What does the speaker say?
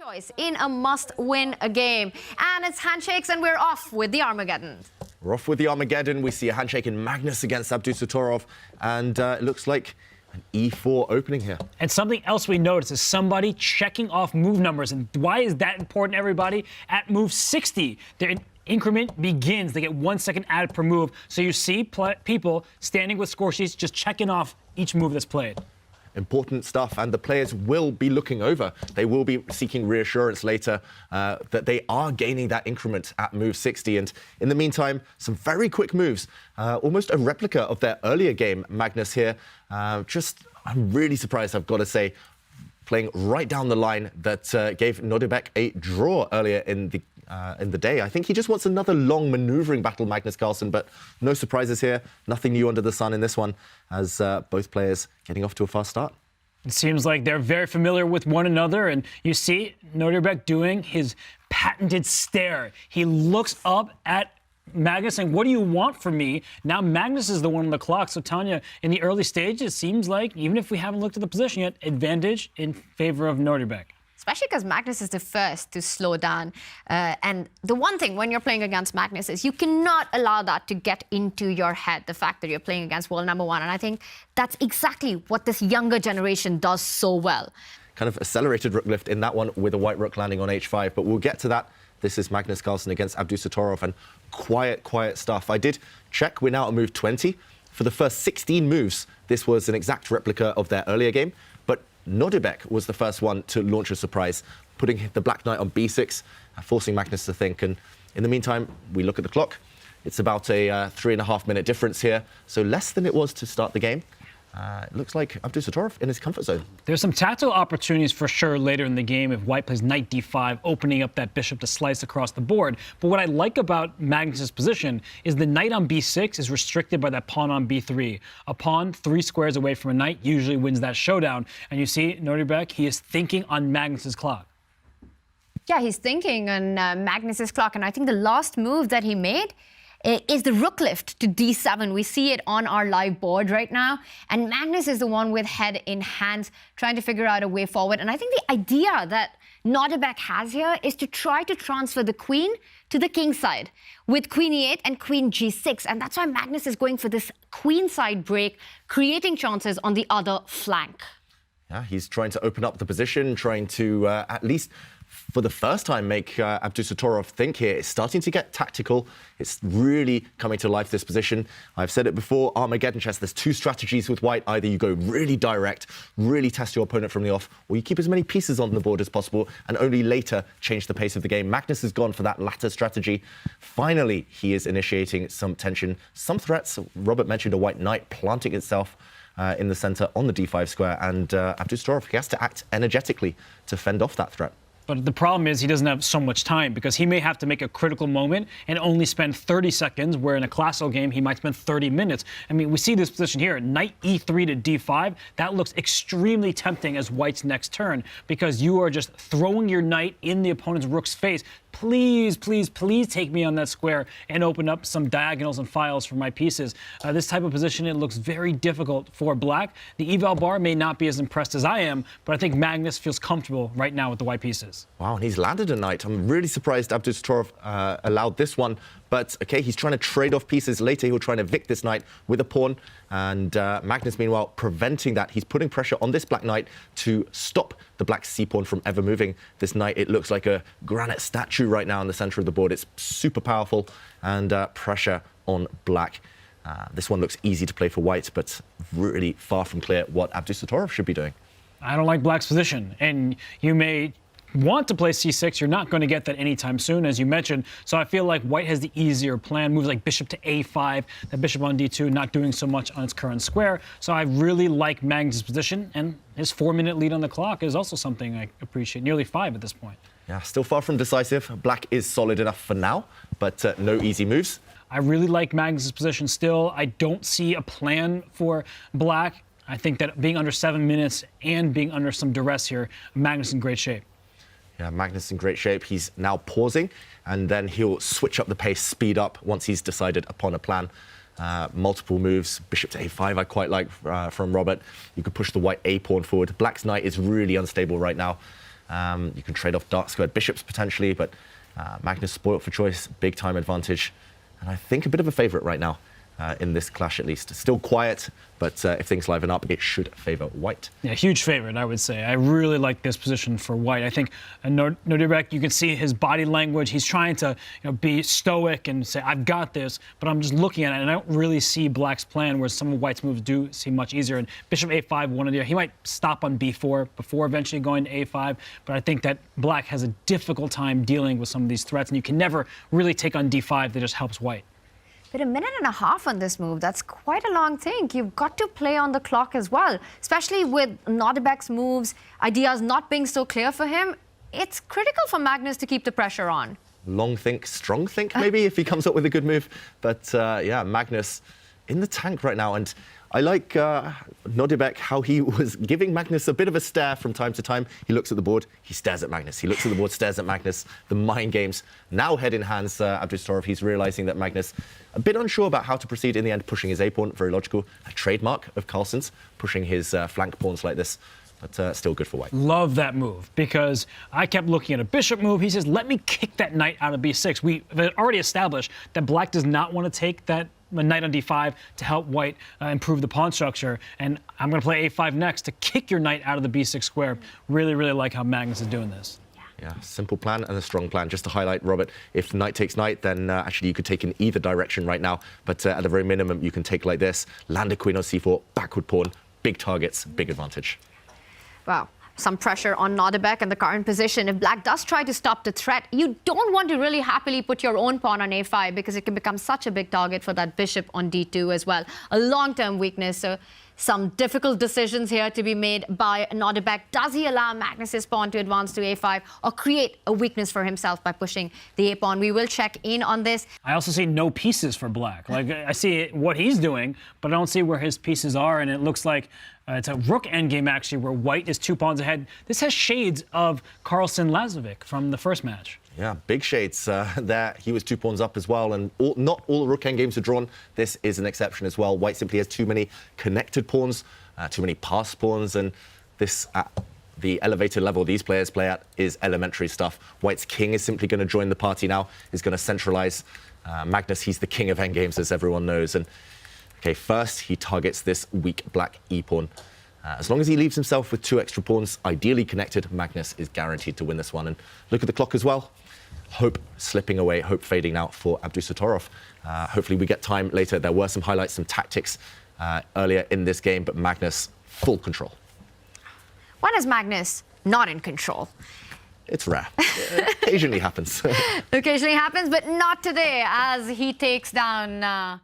choice in a must-win game. And it's handshakes, and we're off with the Armageddon. We're off with the Armageddon. We see a handshake in Magnus against Abdusattorov, and it looks like an E4 opening here. And something else we notice is somebody checking off move numbers. And why is that important, everybody? At move 60, their increment begins. They get 1 second added per move. So you see people standing with score sheets just checking off each move that's played. Important stuff, and the players will be looking over. They will be seeking reassurance later that they are gaining that increment at move 60. And in the meantime, some very quick moves, almost a replica of their earlier game. Magnus here, I'm really surprised, I've got to say, playing right down the line that gave Nordebek a draw earlier in the day. I think he just wants another long maneuvering battle, Magnus Carlsen, but no surprises here. Nothing new under the sun in this one, as both players getting off to a fast start. It seems like they're very familiar with one another, and you see Nordebek doing his patented stare. He looks up at Magnus saying, "What do you want from me?" Now Magnus is the one on the clock. So Tanya, in the early stages, it seems like, even if we haven't looked at the position yet, advantage in favor of Nordebek. Especially because Magnus is the first to slow down. And the one thing when you're playing against Magnus is you cannot allow that to get into your head, the fact that you're playing against world number one. And I think that's exactly what this younger generation does so well. Kind of accelerated rook lift in that one with a white rook landing on h5, but we'll get to that. This is Magnus Carlsen against Abdusattorov, and quiet stuff. I did check, we're now at move 20. For the first 16 moves, this was an exact replica of their earlier game, but Nordebek was the first one to launch a surprise, putting the black knight on b6, forcing Magnus to think. And in the meantime, we look at the clock. It's about a 3.5 minute difference here, so less than it was to start the game. It looks like Abdusattorov in his comfort zone. There's some tactical opportunities for sure later in the game if white plays knight d5, opening up that bishop to slice across the board. But what I like about Magnus's position is the knight on b6 is restricted by that pawn on b3. A pawn 3 squares away from a knight usually wins that showdown. And you see Nordebek, he is thinking on Magnus's clock. Yeah, he's thinking on Magnus's clock. And I think the last move that he made is the rook lift to d7. We see it on our live board right now. And Magnus is the one with head in hands, trying to figure out a way forward. And I think the idea that Nordebek has here is to try to transfer the queen to the king side with queen e8 and queen g6. And that's why Magnus is going for this queen side break, creating chances on the other flank. Yeah, he's trying to open up the position, trying to at least for the first time make Abdusattorov think here. It's starting to get tactical. It's really coming to life, this position. I've said it before, Armageddon chess, there's two strategies with white. Either you go really direct, really test your opponent from the off, or you keep as many pieces on the board as possible and only later change the pace of the game. Magnus has gone for that latter strategy. Finally, he is initiating some tension, some threats. Robert mentioned a white knight planting itself in the center on the d5 square, and Abdusattorov, he has to act energetically to fend off that threat. But the problem is he doesn't have so much time, because he may have to make a critical moment and only spend 30 seconds, where in a classical game he might spend 30 minutes. I mean, we see this position here, knight e3 to d5. That looks extremely tempting as white's next turn, because you are just throwing your knight in the opponent's rook's face. Please, please, please take me on that square and open up some diagonals and files for my pieces. This type of position, it looks very difficult for black. The eval bar may not be as impressed as I am, but I think Magnus feels comfortable right now with the white pieces. Wow, and he's landed a knight. I'm really surprised Abdusattorov allowed this one. But, OK, he's trying to trade off pieces. Later, he'll try and evict this knight with a pawn. And Magnus, meanwhile, preventing that. He's putting pressure on this black knight to stop the black c-pawn from ever moving. This knight, it looks like a granite statue right now in the center of the board. It's super powerful, and pressure on black. This one looks easy to play for white, but really far from clear what Abdusattorov should be doing. I don't like black's position, and you may want to play c6, you're not going to get that anytime soon, as you mentioned. So I feel like white has the easier plan. Moves like bishop to a5, the bishop on d2, not doing so much on its current square. So I really like Magnus' position, and his 4-minute lead on the clock is also something I appreciate. Nearly 5 at this point. Yeah, still far from decisive. Black is solid enough for now, but no easy moves. I really like Magnus' position still. I don't see a plan for black. I think that being under 7 minutes and being under some duress here, Magnus in great shape. Yeah, Magnus in great shape. He's now pausing, and then he'll switch up the pace, speed up once he's decided upon a plan. Multiple moves. Bishop to a5 I quite like from Robert. You could push the white a pawn forward. Black's knight is really unstable right now. You can trade off dark-squared bishops potentially, but Magnus spoiled for choice, big time advantage, and I think a bit of a favorite right now. In this clash, at least. Still quiet, but if things liven up, it should favor white. Yeah, huge favorite, I would say. I really like this position for white. I think Nordebek, you can see his body language. He's trying to be stoic and say, I've got this, but I'm just looking at it, and I don't really see black's plan, where some of white's moves do seem much easier. And bishop a5, one of the, he might stop on b4 before eventually going to a5, but I think that black has a difficult time dealing with some of these threats, and you can never really take on d5 that just helps white. But a minute and a half on this move, that's quite a long thing. You've got to play on the clock as well, especially with Nordebek's moves, ideas not being so clear for him. It's critical for Magnus to keep the pressure on. Long think, strong think, maybe, if he comes up with a good move. But yeah, Magnus in the tank right now. And I like Nordebek, how he was giving Magnus a bit of a stare from time to time. He looks at the board, he stares at Magnus. He looks at the board, stares at Magnus. The mind games now head in hands. Abdusattorov, he's realizing that Magnus, a bit unsure about how to proceed in the end, pushing his a-pawn, very logical. A trademark of Carlsen's, pushing his flank pawns like this. But still good for white. Love that move, because I kept looking at a bishop move. He says, let me kick that knight out of b6. We've already established that black does not want to take that knight on d5 to help white improve the pawn structure. And I'm going to play a5 next to kick your knight out of the b6 square. Really, really like how Magnus is doing this. Yeah, simple plan and a strong plan. Just to highlight, Robert, if knight takes knight, then actually you could take in either direction right now. But at the very minimum, you can take like this, land a queen on c4, backward pawn, big targets, big advantage. Wow. Some pressure on Nordebek in the current position. If black does try to stop the threat, you don't want to really happily put your own pawn on a5, because it can become such a big target for that bishop on d2 as well. A long-term weakness. So some difficult decisions here to be made by Nordebek. Does he allow Magnus's pawn to advance to a5, or create a weakness for himself by pushing the a-pawn? We will check in on this. I also see no pieces for black. Like, I see what he's doing, but I don't see where his pieces are, and it looks like it's a rook endgame, actually, where white is 2 pawns ahead. This has shades of Carlsen-Lazovic from the first match. Yeah, big shades there. He was 2 pawns up as well, and not all the rook endgames are drawn. This is an exception as well. White simply has too many connected pawns, too many passed pawns, and this at the elevated level these players play at is elementary stuff. White's king is simply going to join the party now, is going to centralize. Magnus, he's the king of endgames, as everyone knows. And okay, first he targets this weak black e-pawn. As long as he leaves himself with 2 extra pawns, ideally connected, Magnus is guaranteed to win this one. And look at the clock as well. Hope slipping away, hope fading out for Abdusattorov. Hopefully we get time later. There were some highlights, some tactics earlier in this game, but Magnus, full control. When is Magnus not in control? It's rare. Occasionally happens. Occasionally happens, but not today, as he takes down